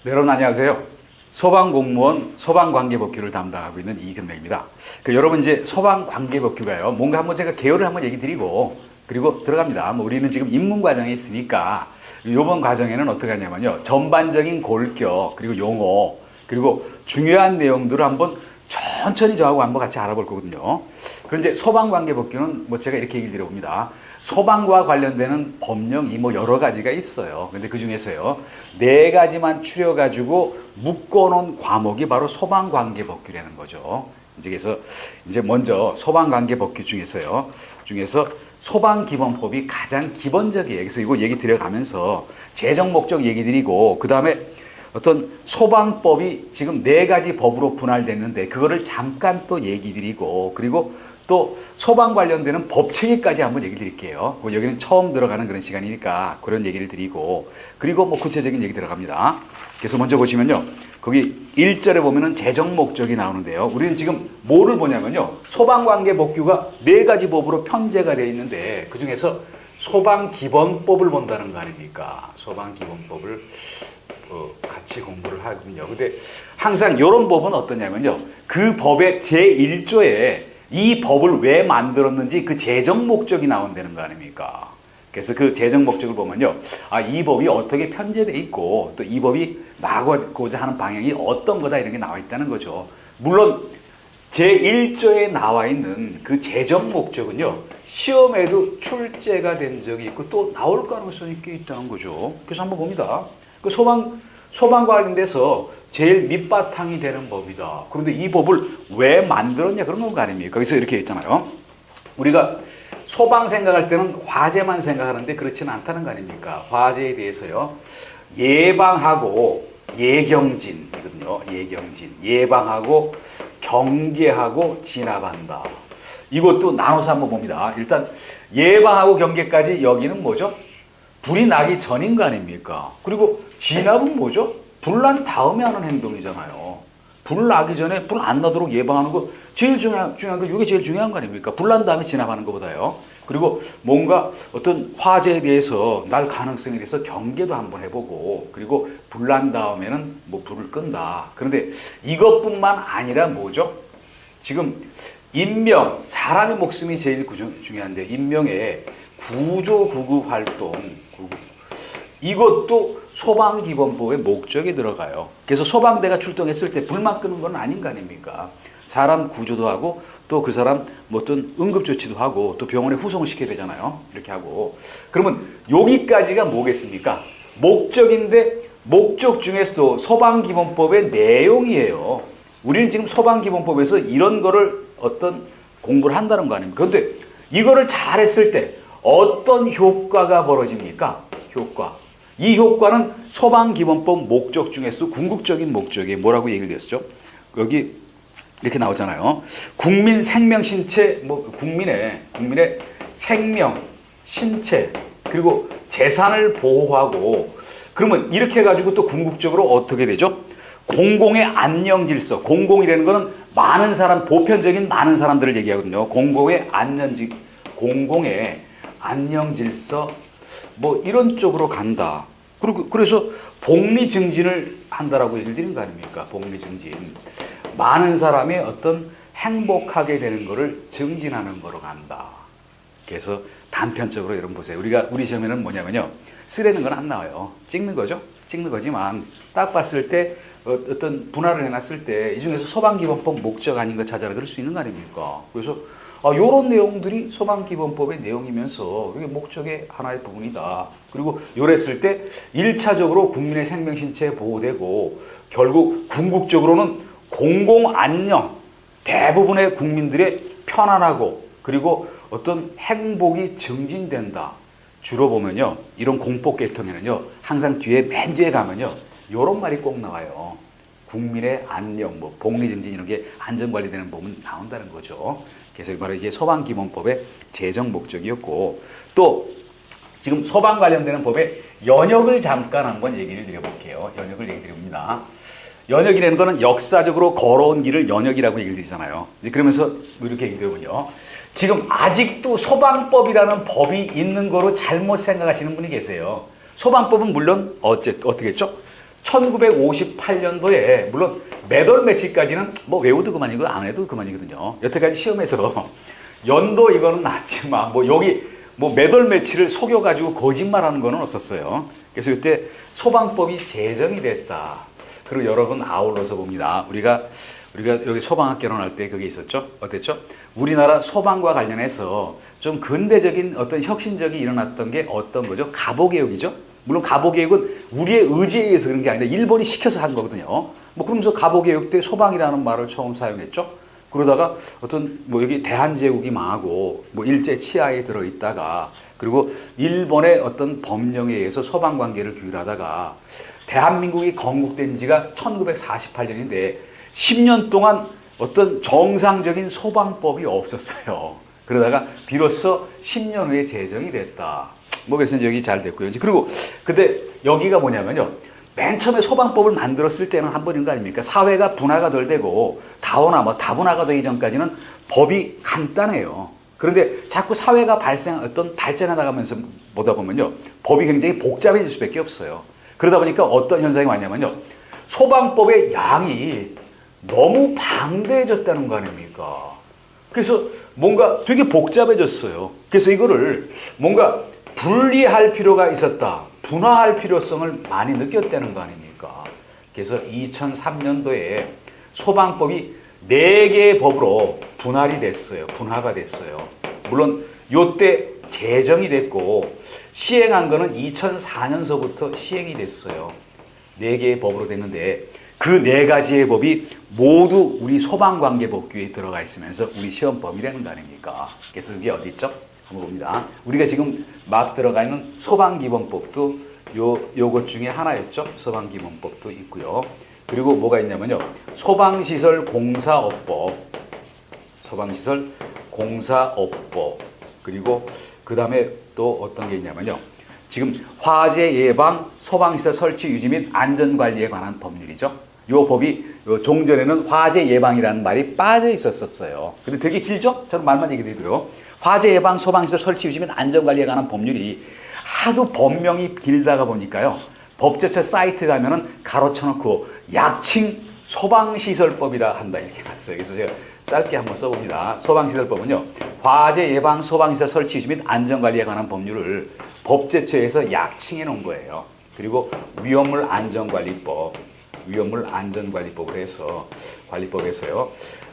네, 여러분 안녕하세요. 소방공무원 소방관계법규를 담당하고 있는 이근명입니다. 여러분 이제 소방관계법규가요. 뭔가 한번 제가 개요를 한번 얘기 드리고 그리고 들어갑니다. 우리는 지금 입문 과정에 있으니까 이번 과정에는 어떻게 하냐면요. 전반적인 골격 그리고 용어 그리고 중요한 내용들을 한번 천천히 저하고 한번 같이 알아볼 거거든요. 그런데 소방관계법규는 제가 이렇게 얘기를 드려봅니다. 소방과 관련되는 법령이 여러 가지가 있어요. 근데 그 중에서요, 4가지만 추려가지고 묶어놓은 과목이 바로 소방관계법규라는 거죠. 그래서 이제 먼저 소방관계법규 중에서 소방기본법이 가장 기본적이에요. 그래서 이거 얘기 드려가면서 재정 목적 얘기 드리고, 그 다음에 어떤 소방법이 지금 4가지 법으로 분할됐는데, 그거를 잠깐 또 얘기 드리고, 그리고 또 소방 관련되는 법칙까지 한번 얘기 드릴게요. 여기는 처음 들어가는 그런 시간이니까 그런 얘기를 드리고, 그리고 구체적인 얘기 들어갑니다. 그래서 먼저 보시면요. 거기 1절에 보면은 재정 목적이 나오는데요. 우리는 지금 뭐를 보냐면요. 소방관계법규가 4가지 법으로 편제가 되어 있는데, 그 중에서 소방기본법을 본다는 거 아닙니까? 소방기본법을 같이 공부를 하거든요. 근데 항상 이런 법은 어떠냐면요. 그 법의 제1조에 이 법을 왜 만들었는지 그 재정 목적이 나온다는 거 아닙니까? 그래서 그 재정 목적을 보면요. 이 법이 어떻게 편제되어 있고 또 이 법이 나가고자 하는 방향이 어떤 거다 이런 게 나와 있다는 거죠. 물론 제1조에 나와 있는 그 재정 목적은요. 시험에도 출제가 된 적이 있고 또 나올 가능성이 꽤 있다는 거죠. 그래서 한번 봅니다. 그 소방 관련돼서 제일 밑바탕이 되는 법이다. 그런데 이 법을 왜 만들었냐 그런 거 아닙니까? 그래서 이렇게 있잖아요. 우리가 소방 생각할 때는 화재만 생각하는데 그렇지는 않다는 거 아닙니까? 화재에 대해서요. 예방하고 예경진이거든요. 예경진. 예방하고 경계하고 진압한다. 이것도 나눠서 한번 봅니다. 일단 예방하고 경계까지 여기는 뭐죠? 불이 나기 전인 거 아닙니까? 그리고 진압은 뭐죠? 불 난 다음에 하는 행동이잖아요. 불 나기 전에 불 안 나도록 예방하는 거 제일 중요한 거, 이게 제일 중요한 거 아닙니까? 불 난 다음에 진압하는 것보다요. 그리고 뭔가 어떤 화재에 대해서 날 가능성에 대해서 경계도 한번 해보고, 그리고 불 난 다음에는 불을 끈다. 그런데 이것뿐만 아니라 뭐죠? 지금 인명, 사람의 목숨이 제일 중요한데 인명의 구조구급 활동, 이것도 소방기본법의 목적에 들어가요. 그래서 소방대가 출동했을 때 불만 끄는 건 아닌 거 아닙니까? 사람 구조도 하고 또 그 사람 어떤 응급조치도 하고 또 병원에 후송을 시켜야 되잖아요. 이렇게 하고. 그러면 여기까지가 뭐겠습니까? 목적인데 목적 중에서도 소방기본법의 내용이에요. 우리는 지금 소방기본법에서 이런 거를 어떤 공부를 한다는 거 아닙니까? 그런데 이거를 잘했을 때 어떤 효과가 벌어집니까? 효과. 이 효과는 소방기본법 목적 중에서도 궁극적인 목적이 뭐라고 얘기를 했었죠? 여기 이렇게 나오잖아요. 국민 생명 신체, 국민의 생명, 신체, 그리고 재산을 보호하고, 그러면 이렇게 해가지고 또 궁극적으로 어떻게 되죠? 공공의 안녕 질서. 공공이라는 거는 많은 사람, 보편적인 많은 사람들을 얘기하거든요. 공공의 안녕 질서, 이런 쪽으로 간다. 그리고 그래서 복리 증진을 한다라고 얘기를 드린 거 아닙니까? 복리 증진. 많은 사람이 어떤 행복하게 되는 거를 증진하는 거로 간다. 그래서 단편적으로 여러분 보세요. 우리 시험에는 뭐냐면요. 쓰려는 건 안 나와요. 찍는 거죠. 찍는 거지만 딱 봤을 때 어떤 분할을 해놨을 때 이 중에서 소방기본법 목적 아닌 거 찾아라 그럴 수 있는 거 아닙니까? 그래서 요런 내용들이 소방기본법의 내용이면서 이게 목적의 하나의 부분이다. 그리고 요랬을 때 1차적으로 국민의 생명 신체에 보호되고 결국 궁극적으로는 공공안녕, 대부분의 국민들의 편안하고 그리고 어떤 행복이 증진된다. 주로 보면요. 이런 공법 계통에는요. 항상 맨 뒤에 가면요. 요런 말이 꼭 나와요. 국민의 안녕, 복리 증진 이런 게 안전관리되는 부분 나온다는 거죠. 그래서 바로 이게 소방기본법의 재정 목적이었고, 또 지금 소방 관련되는 법의 연역을 잠깐 한번 얘기를 드려볼게요. 연역을 얘기 드립니다. 연역이라는 거는 역사적으로 걸어온 길을 연역이라고 얘기를 드리잖아요. 그러면서 이렇게 얘기 드려보면요. 지금 아직도 소방법이라는 법이 있는 거로 잘못 생각하시는 분이 계세요. 소방법은 물론 어떻게 했죠? 1958년도에 물론 매달 매치까지는 뭐 외우도 그만이고 안 해도 그만이거든요. 여태까지 시험에서 연도 이거는 났지만 뭐 여기 뭐 매달 매치를 속여가지고 거짓말하는 거는 없었어요. 그래서 이때 소방법이 제정이 됐다. 그리고 여러 번 아울러서 봅니다. 우리가 여기 소방학 개론할 때 그게 있었죠. 어땠죠? 우리나라 소방과 관련해서 좀 근대적인 어떤 혁신적이 일어났던 게 어떤 거죠? 가보개혁이죠. 물론 가보개혁은 우리의 의지에 의해서 그런 게 아니라 일본이 시켜서 한 거거든요. 뭐 그러면서 가보개혁 때 소방이라는 말을 처음 사용했죠. 그러다가 어떤 뭐 여기 대한제국이 망하고 뭐 일제 치하에 들어있다가 그리고 일본의 어떤 법령에 의해서 소방 관계를 규율하다가 대한민국이 건국된 지가 1948년인데 10년 동안 어떤 정상적인 소방법이 없었어요. 그러다가 비로소 10년 후에 제정이 됐다. 뭐 그래서 여기 잘 됐고요. 그리고 근데 여기가 뭐냐면요. 맨 처음에 소방법을 만들었을 때는 한 번인 거 아닙니까? 사회가 분화가 덜 되고 다분화가 되기 전까지는 법이 간단해요. 그런데 자꾸 사회가 발전해 나가면서 보다 보면요. 법이 굉장히 복잡해질 수밖에 없어요. 그러다 보니까 어떤 현상이 왔냐면요. 소방법의 양이 너무 방대해졌다는 거 아닙니까? 그래서 뭔가 되게 복잡해졌어요. 그래서 이거를 뭔가 분리할 필요가 있었다. 분화할 필요성을 많이 느꼈다는 거 아닙니까? 그래서 2003년도에 소방법이 4개의 법으로 분할이 됐어요. 분화가 됐어요. 물론 요때 제정이 됐고 시행한 거는 2004년서부터 시행이 됐어요. 4개의 법으로 됐는데 그 4가지의 법이 모두 우리 소방관계법규에 들어가 있으면서 우리 시험법이 되는 거 아닙니까? 그래서 그게 어디 있죠? 한번 봅니다. 우리가 지금 막 들어가 있는 소방기본법도 요것 중에 하나였죠. 소방기본법도 있고요. 그리고 뭐가 있냐면요. 소방시설공사업법, 그리고 그 다음에 또 어떤 게 있냐면요. 지금 화재 예방, 소방시설 설치 유지 및 안전관리에 관한 법률이죠. 요 법이 종전에는 화재 예방이라는 말이 빠져 있었어요. 근데 되게 길죠? 저는 말만 얘기 드리고요. 화재 예방, 소방시설 설치 유지 및 안전관리에 관한 법률이 하도 법명이 길다가 보니까요. 법제처 사이트 가면은 가로쳐놓고 약칭 소방시설법이라 한다 이렇게 났어요. 그래서 제가 짧게 한번 써봅니다. 소방시설법은요. 화재 예방, 소방시설 설치 유지 및 안전관리에 관한 법률을 법제처에서 약칭해 놓은 거예요. 그리고 위험물 안전관리법을 해서 관리법에서요.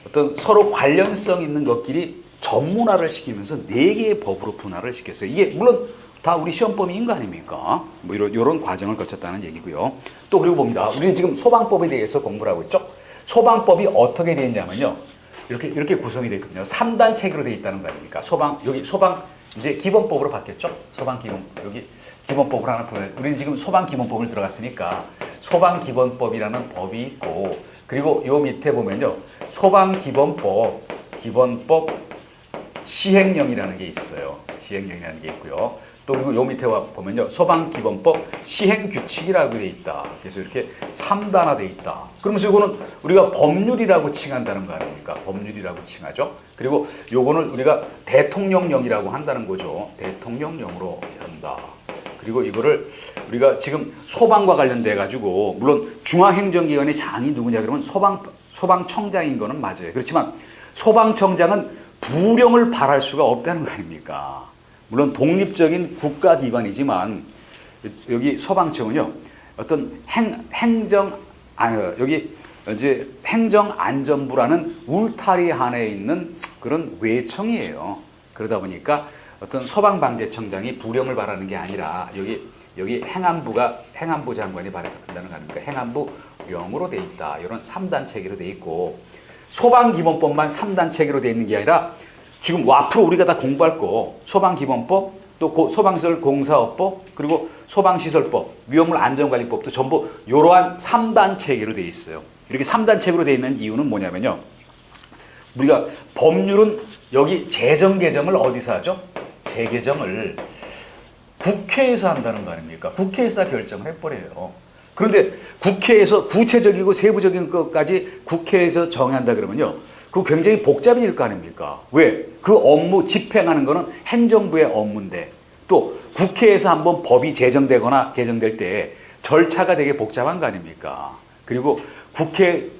어떤 서로 관련성 있는 것끼리 전문화를 시키면서 4개의 법으로 분할을 시켰어요. 이게 물론 다 우리 시험법인 거 아닙니까? 뭐 이런 과정을 거쳤다는 얘기고요. 또 그리고 봅니다. 우리는 지금 소방법에 대해서 공부를 하고 있죠. 소방법이 어떻게 되어 있냐면요. 이렇게 구성이 되어 있거든요. 3단 체계로 되어 있다는 거 아닙니까? 여기 소방 이제 기본법으로 바뀌었죠. 여기 기본법으로 하나 보내. 우리는 지금 소방기본법을 들어갔으니까 소방기본법이라는 법이 있고 그리고 요 밑에 보면요. 소방기본법 시행령이라는 게 있어요. 시행령이라는 게 있고요. 또 그리고 요 밑에 보면요. 소방기본법 시행규칙이라고 되어 있다. 그래서 이렇게 3단화 되어 있다. 그러면서 이거는 우리가 법률이라고 칭한다는 거 아닙니까? 법률이라고 칭하죠. 그리고 요거는 우리가 대통령령이라고 한다는 거죠. 대통령령으로 한다. 그리고 이거를 우리가 지금 소방과 관련돼 가지고 물론 중앙행정기관의 장이 누구냐 그러면 소방청장인 거는 맞아요. 그렇지만 소방청장은 부령을 발할 수가 없다는 거 아닙니까? 물론 독립적인 국가기관이지만 여기 소방청은요 어떤 여기 이제 행정안전부라는 울타리 안에 있는 그런 외청이에요. 그러다 보니까 어떤 소방방재청장이 부령을 발하는 게 아니라 여기 행안부 장관이 발한다는 거 아닙니까? 행안부령으로 돼 있다. 이런 3단 체계로 돼 있고 소방기본법만 3단 체계로 돼 있는 게 아니라 지금 앞으로 우리가 다 공부할 거 소방기본법, 또 소방시설공사업법, 그리고 소방시설법, 위험물 안전관리법도 전부 이러한 3단 체계로 돼 있어요. 이렇게 3단 체계로 돼 있는 이유는 뭐냐면요. 우리가 법률은 여기 재정 개정을 어디서 하죠? 재개정을 국회에서 한다는 거 아닙니까? 국회에서 다 결정을 해버려요. 그런데 국회에서 구체적이고 세부적인 것까지 국회에서 정한다 그러면요. 그거 굉장히 복잡해질 거 아닙니까? 왜? 그 업무 집행하는 거는 행정부의 업무인데 또 국회에서 한번 법이 제정되거나 개정될 때 절차가 되게 복잡한 거 아닙니까? 그리고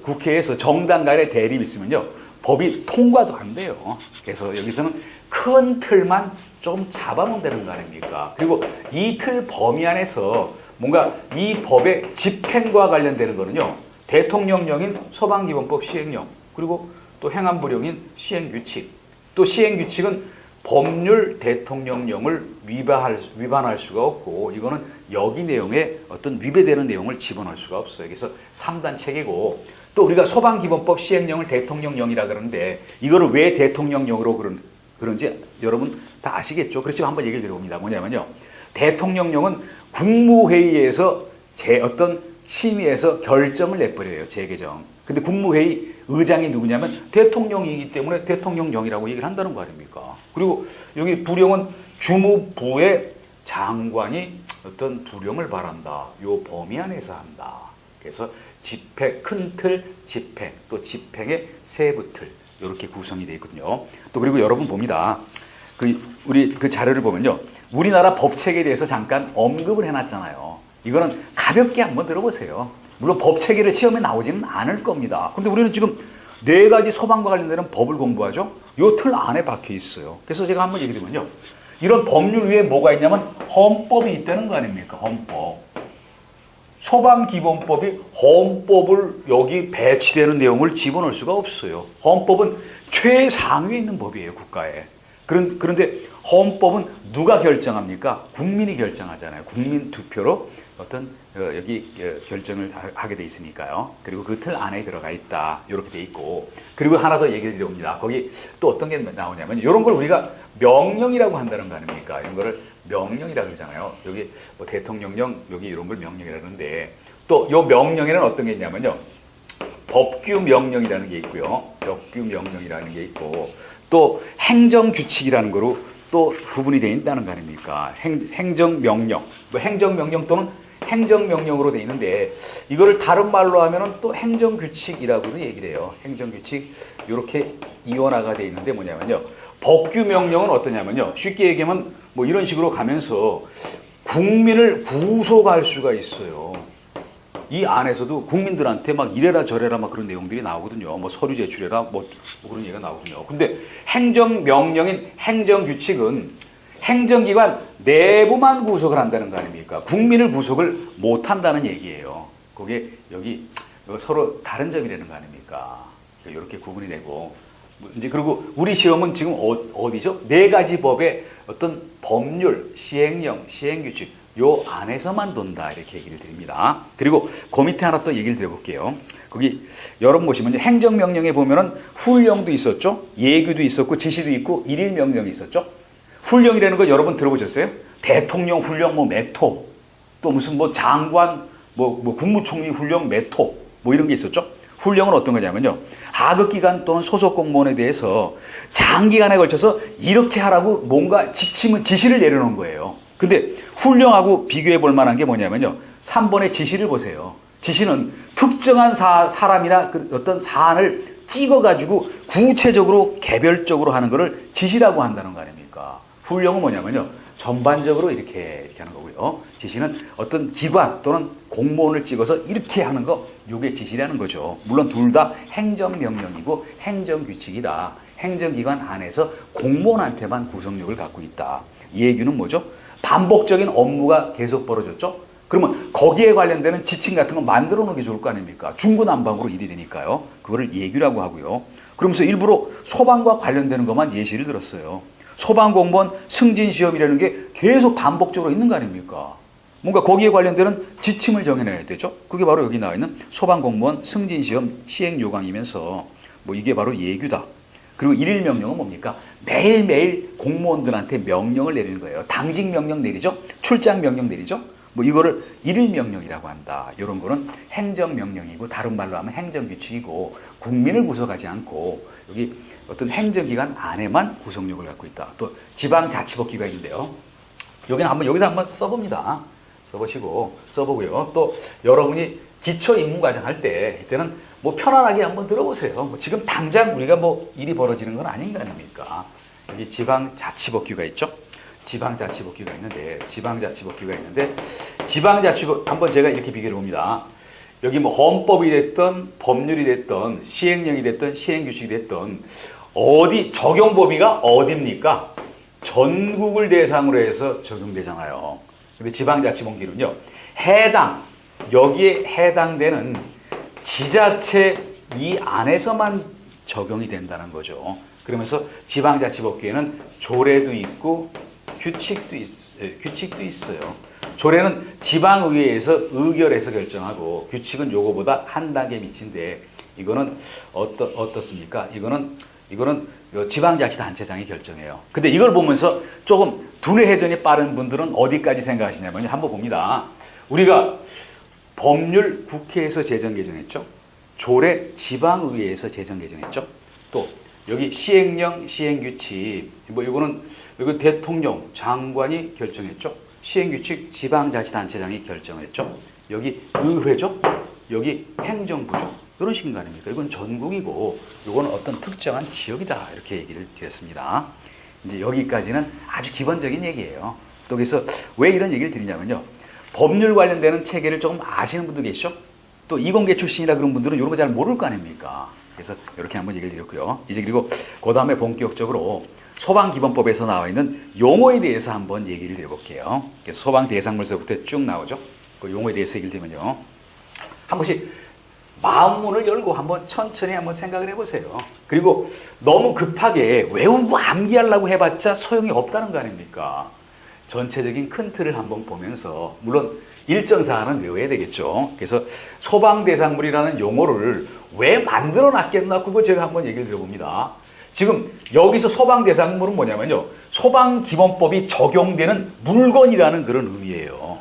국회에서 정당 간의 대립이 있으면요, 법이 통과도 안 돼요. 그래서 여기서는 큰 틀만 좀 잡아놓는다는 거 아닙니까? 그리고 이 틀 범위 안에서 뭔가 이 법의 집행과 관련되는 거는요, 대통령령인 소방기본법 시행령, 그리고 또 행안부령인 시행규칙, 또 시행규칙은 법률 대통령령을 위반할 수가 없고, 이거는 여기 내용에 어떤 위배되는 내용을 집어넣을 수가 없어요. 그래서 3단 체계고, 또 우리가 소방기본법 시행령을 대통령령이라 그러는데 이거를 왜 대통령령으로 그런지 여러분 다 아시겠죠? 그렇지만 한번 얘기를 드려봅니다. 뭐냐면요, 대통령령은 국무회의에서 어떤 심의에서 결정을 내버려요. 재개정. 근데 국무회의 의장이 누구냐면 대통령이기 때문에 대통령령이라고 얘기를 한다는 거 아닙니까? 그리고 여기 부령은 주무부의 장관이 어떤 부령을 바란다. 요 범위 안에서 한다. 그래서 집행, 큰 틀, 집행, 또 집행의 세부 틀, 이렇게 구성이 되어 있거든요. 또 그리고 여러분 봅니다. 우리 그 자료를 보면요, 우리나라 법 체계에 대해서 잠깐 언급을 해놨잖아요. 이거는 가볍게 한번 들어보세요. 물론 법 체계를 시험에 나오지는 않을 겁니다. 근데 우리는 지금 4가지 소방과 관련되는 법을 공부하죠. 요 틀 안에 박혀 있어요. 그래서 제가 한번 얘기 드리면요, 이런 법률 위에 뭐가 있냐면 헌법이 있다는 거 아닙니까? 헌법. 소방기본법이 헌법을 여기 배치되는 내용을 집어넣을 수가 없어요. 헌법은 최상위에 있는 법이에요, 국가에. 그런데 헌법은 누가 결정합니까? 국민이 결정하잖아요. 국민 투표로 어떤 여기 결정을 하게 돼 있으니까요. 그리고 그 틀 안에 들어가 있다. 이렇게 돼 있고, 그리고 하나 더 얘기를 드려봅니다. 거기 또 어떤 게 나오냐면 이런 걸 우리가 명령이라고 한다는 거 아닙니까? 이런 거를 명령이라고 그러잖아요. 여기 뭐 대통령령, 여기 이런 걸 명령이라는데, 또 이 명령에는 어떤 게 있냐면요, 법규명령이라는 게 있고요, 법규명령이라는 게 있고, 또 행정규칙이라는 거로 또 구분이 되어 있다는 거 아닙니까? 행정명령, 뭐 행정명령 또는 행정명령으로 되어 있는데, 이거를 다른 말로 하면은 또 행정규칙이라고도 얘기를 해요. 행정규칙, 이렇게 이원화가 되어 있는데 뭐냐면요, 법규명령은 어떠냐면요, 쉽게 얘기하면 뭐 이런 식으로 가면서 국민을 구속할 수가 있어요. 이 안에서도 국민들한테 막 이래라 저래라 막 그런 내용들이 나오거든요. 뭐 서류 제출해라 뭐 그런 얘기가 나오거든요. 근데 행정명령인 행정규칙은 행정기관 내부만 구속을 한다는 거 아닙니까? 국민을 구속을 못 한다는 얘기예요. 그게 여기 서로 다른 점이라는 거 아닙니까? 이렇게 구분이 되고, 이제 그리고 우리 시험은 지금 어디죠? 4가지 법의 어떤 법률, 시행령, 시행규칙 요 안에서만 돈다, 이렇게 얘기를 드립니다. 그리고 그 밑에 하나 또 얘기를 드려볼게요. 거기 여러분 보시면 행정명령에 보면은 훈령도 있었죠, 예규도 있었고 지시도 있고 일일명령이 있었죠. 훈령이라는 거 여러분 들어보셨어요? 대통령 훈령 뭐 메토, 또 무슨 뭐 장관 뭐 국무총리 훈령 메토 뭐 이런 게 있었죠. 훈령은 어떤 거냐면요, 하급기관 또는 소속 공무원에 대해서 장기간에 걸쳐서 이렇게 하라고 뭔가 지시를 내려놓은 거예요. 근데 훈령하고 비교해 볼 만한 게 뭐냐면요, 3번의 지시를 보세요. 지시는 특정한 사람이나 어떤 사안을 찍어가지고 구체적으로 개별적으로 하는 것을 지시라고 한다는 거 아닙니까? 훈령은 뭐냐면요, 전반적으로 이렇게 하는 거고요. 지시는 어떤 기관 또는 공무원을 찍어서 이렇게 하는 거, 이게 지시라는 거죠. 물론 둘 다 행정명령이고 행정규칙이다. 행정기관 안에서 공무원한테만 구속력을 갖고 있다. 예규는 뭐죠? 반복적인 업무가 계속 벌어졌죠? 그러면 거기에 관련되는 지침 같은 거 만들어 놓기 좋을 거 아닙니까? 중구난방으로 일이 되니까요. 그거를 예규라고 하고요. 그러면서 일부러 소방과 관련되는 것만 예시를 들었어요. 소방공무원 승진시험이라는 게 계속 반복적으로 있는 거 아닙니까? 뭔가 거기에 관련되는 지침을 정해놔야 되죠. 그게 바로 여기 나와 있는 소방공무원 승진시험 시행요강이면서 뭐 이게 바로 예규다. 그리고 일일명령은 뭡니까? 매일매일 공무원들한테 명령을 내리는 거예요. 당직 명령 내리죠? 출장 명령 내리죠? 뭐 이거를 일일명령이라고 한다. 이런 거는 행정명령이고, 다른 말로 하면 행정규칙이고, 국민을 구속하지 않고 여기 어떤 행정기관 안에만 구속력을 갖고 있다. 또 지방자치법기관인데요, 여기서 한번 써봅니다. 써보고요. 또 여러분이 기초입문과정 할 때, 이때는 뭐 편안하게 한번 들어보세요. 뭐 지금 당장 우리가 뭐 일이 벌어지는 건 아닌 거 아닙니까? 여기 지방자치법규가 있죠. 지방자치법규가 있는데, 지방자치법 한번 제가 이렇게 비교해 봅니다. 여기 뭐 헌법이 됐던, 법률이 됐던, 시행령이 됐던, 시행규칙이 됐던, 어디 적용 범위가 어디입니까? 전국을 대상으로 해서 적용되잖아요. 근데 지방자치법규는요, 여기에 해당되는 지자체 이 안에서만 적용이 된다는 거죠. 그러면서 지방자치법규에는 조례도 있고 규칙도 있어요. 조례는 지방의회에서 의결해서 결정하고, 규칙은 요거보다 한 단계 밑인데, 이거는 어떻습니까? 이거는 지방자치단체장이 결정해요. 근데 이걸 보면서 조금 두뇌 회전이 빠른 분들은 어디까지 생각하시냐면요, 한번 봅니다. 우리가 법률 국회에서 제정 개정했죠. 조례 지방의회에서 제정 개정했죠. 또 여기 시행령, 시행규칙, 이건 대통령, 장관이 결정했죠. 시행규칙 지방자치단체장이 결정했죠. 여기 의회죠. 여기 행정부죠. 이런 식인 거 아닙니까? 이건 전국이고, 이건 어떤 특정한 지역이다, 이렇게 얘기를 드렸습니다. 이제 여기까지는 아주 기본적인 얘기예요. 또 그래서 왜 이런 얘기를 드리냐면요, 법률 관련되는 체계를 조금 아시는 분도 계시죠? 또 이공계 출신이라 그런 분들은 이런 거 잘 모를 거 아닙니까? 그래서 이렇게 한번 얘기를 드렸고요. 이제 그리고 그 다음에 본격적으로 소방기본법에서 나와 있는 용어에 대해서 한번 얘기를 해볼게요. 그래서 소방대상물서부터 쭉 나오죠. 그 용어에 대해서 얘기를 드리면요, 한 번씩 마음문을 열고 한번 천천히 한번 생각을 해보세요. 그리고 너무 급하게 외우고 암기하려고 해봤자 소용이 없다는 거 아닙니까? 전체적인 큰 틀을 한번 보면서, 물론 일정 사안은 외워야 되겠죠. 그래서 소방대상물이라는 용어를 왜 만들어 놨겠나, 그거 제가 한번 얘기를 드려봅니다. 지금 여기서 소방대상물은 뭐냐면요, 소방기본법이 적용되는 물건이라는 그런 의미예요.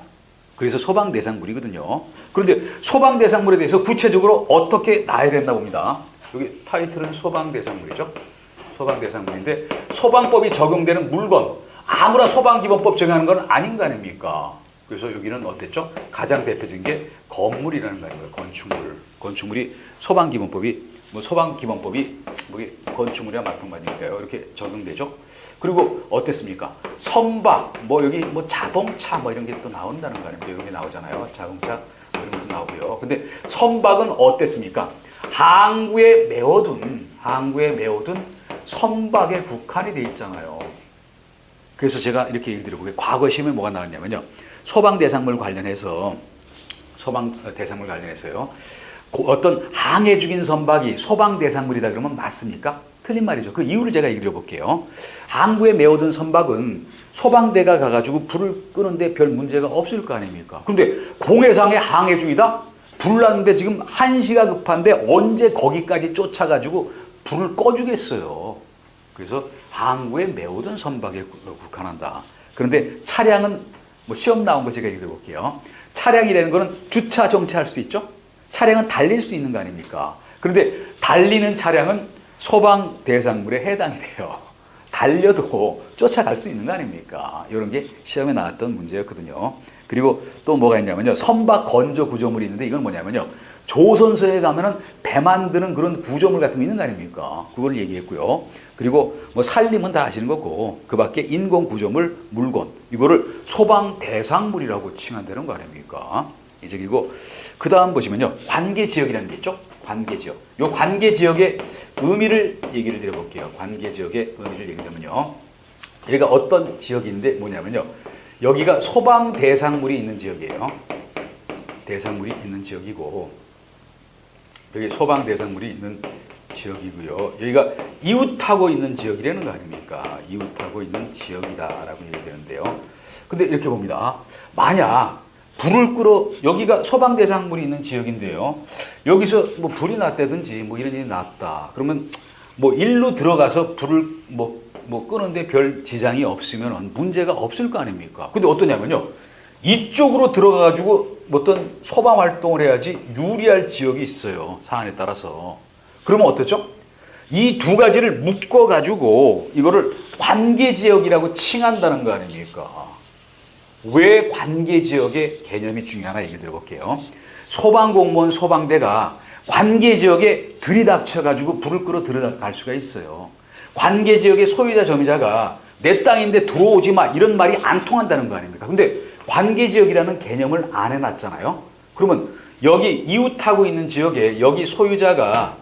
그래서 소방대상물이거든요. 그런데 소방대상물에 대해서 구체적으로 어떻게 놔야 된다 봅니다. 여기 타이틀은 소방대상물이죠. 소방대상물인데, 소방법이 적용되는 물건, 아무나 소방기본법 적용하는 건 아닌 거 아닙니까? 그래서 여기는 어땠죠? 가장 대표적인 게 건물이라는 거 아닙니까? 건축물. 건축물이 소방기본법이, 건축물이랑 마찬가지니까요. 이렇게 적용되죠. 그리고 어땠습니까? 선박, 여기 자동차 이런 게 또 나온다는 거 아닙니까? 이런 게 나오잖아요. 자동차 이런 것도 나오고요. 근데 선박은 어땠습니까? 항구에 메워둔 선박에 국한이 돼 있잖아요. 그래서 제가 이렇게 얘기를 드려볼게요. 과거 시험에 뭐가 나왔냐면요, 소방대상물 관련해서요, 어떤 항해 중인 선박이 소방대상물이다 그러면 맞습니까? 틀린 말이죠. 그 이유를 제가 얘기해 볼게요. 항구에 메워둔 선박은 소방대가 가가지고 불을 끄는데 별 문제가 없을 거 아닙니까? 그런데 공해상에 항해 중이다? 불 났는데 지금 한시가 급한데 언제 거기까지 쫓아가지고 불을 꺼주겠어요. 그래서 항구에 메워둔 선박에 국한한다. 그런데 차량은 시험 나온 거 제가 얘기해 볼게요. 차량이라는 거는 주차 정차할 수 있죠? 차량은 달릴 수 있는 거 아닙니까? 그런데 달리는 차량은 소방 대상물에 해당이 돼요. 달려도 쫓아갈 수 있는 거 아닙니까? 이런 게 시험에 나왔던 문제였거든요. 그리고 또 뭐가 있냐면요, 선박 건조 구조물이 있는데, 이건 뭐냐면요, 조선소에 가면은 배 만드는 그런 구조물 같은 거 있는 거 아닙니까? 그걸 얘기했고요. 그리고 산림은 다 아시는 거고, 그 밖에 인공 구조물, 물건, 이거를 소방 대상물이라고 칭한다는 거 아닙니까? 이제 그리고 그 다음 보시면요, 관계지역이라는 게 있죠. 관계지역. 요 관계지역의 의미를 얘기를 드려볼게요. 관계지역의 의미를 얘기하면요, 여기가 어떤 지역인데 뭐냐면요, 여기가 소방 대상물이 있는 지역이에요. 대상물이 있는 지역이고, 여기 소방 대상물이 있는 지역이고요. 여기가 이웃하고 있는 지역이라는 거 아닙니까? 이웃하고 있는 지역이다라고 얘기되는데요. 근데 이렇게 봅니다. 만약 불을 여기가 소방 대상물이 있는 지역인데요, 여기서 불이 났다든지 이런 일이 났다. 그러면 일로 들어가서 불을 끄는데 별 지장이 없으면 문제가 없을 거 아닙니까? 근데 어떠냐면요, 이쪽으로 들어가가지고 어떤 소방 활동을 해야지 유리할 지역이 있어요. 사안에 따라서. 그러면 어떻죠? 이 두 가지를 묶어가지고 이거를 관계지역이라고 칭한다는 거 아닙니까? 왜 관계지역의 개념이 중요하나 얘기 드려볼게요. 소방공무원, 소방대가 관계지역에 들이닥쳐가지고 불을 끌어 들어갈 수가 있어요. 관계지역의 소유자, 점유자가 내 땅인데 들어오지 마 이런 말이 안 통한다는 거 아닙니까? 근데 관계지역이라는 개념을 안 해놨잖아요. 그러면 여기 이웃하고 있는 지역에 여기 소유자가